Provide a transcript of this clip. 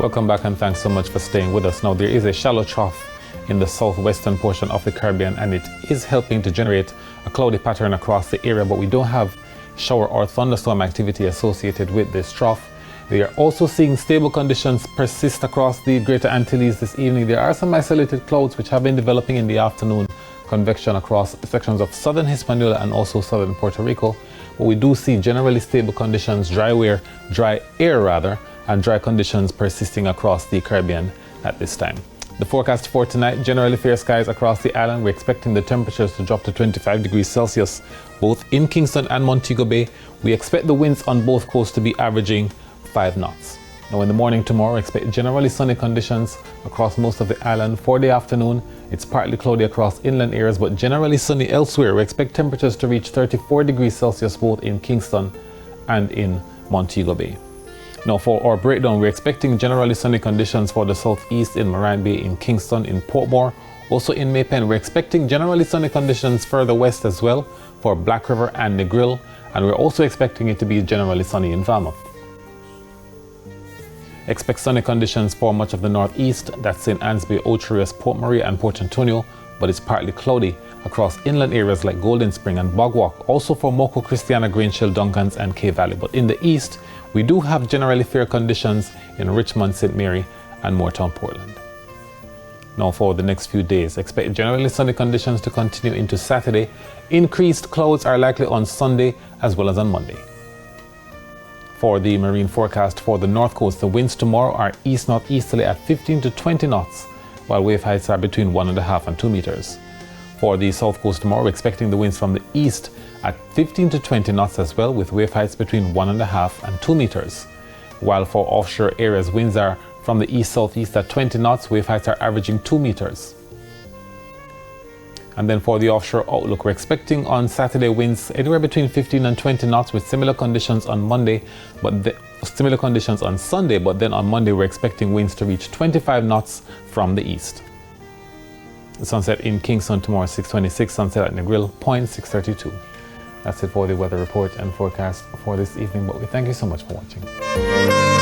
Welcome back and thanks so much for staying with us. Now there is a shallow trough in the southwestern portion of the Caribbean and it is helping to generate a cloudy pattern across the area, but we don't have shower or thunderstorm activity associated with this trough. We are also seeing stable conditions persist across the Greater Antilles this evening. There are some isolated clouds which have been developing in the afternoon, convection across sections of southern Hispaniola and also southern Puerto Rico. But we do see generally stable conditions, dry air, and dry conditions persisting across the Caribbean at this time. The forecast for tonight, generally fair skies across the island. We're expecting the temperatures to drop to 25 degrees Celsius, both in Kingston and Montego Bay. We expect the winds on both coasts to be averaging 5 knots. Now in the morning tomorrow, expect generally sunny conditions across most of the island. For the afternoon, it's partly cloudy across inland areas, but generally sunny elsewhere. We expect temperatures to reach 34 degrees Celsius both in Kingston and in Montego Bay. Now for our breakdown, we're expecting generally sunny conditions for the southeast in Moran Bay, in Kingston, in Portmore, also in Maypen. We're expecting generally sunny conditions further west as well for Black River and Negril, and we're also expecting it to be generally sunny in Falmouth. Expect sunny conditions for much of the northeast, that's St. Anne's Bay, Ocho Port Maria and Port Antonio, but it's partly cloudy across inland areas like Golden Spring and Bogwalk, also for Moco, Christiana, Grange-Hill, Duncans and K Valley. But in the east, we do have generally fair conditions in Richmond, St. Mary and Moortown, Portland. Now for the next few days, expect generally sunny conditions to continue into Saturday. Increased clouds are likely on Sunday as well as on Monday. For the marine forecast for the north coast, the winds tomorrow are east-northeasterly at 15 to 20 knots, while wave heights are between 1.5 and 2 meters. For the south coast tomorrow, we're expecting the winds from the east at 15 to 20 knots as well, with wave heights between 1.5 and 2 meters. While for offshore areas, winds are from the east-southeast at 20 knots, wave heights are averaging 2 meters. And then for the offshore outlook, we're expecting on Saturday winds anywhere between 15 and 20 knots with similar conditions on Monday, similar conditions on Sunday, but then on Monday we're expecting winds to reach 25 knots from the east. The sunset in Kingston tomorrow 6:26, sunset at Negril Point 6:32. That's it for the weather report and forecast for this evening, but we thank you so much for watching.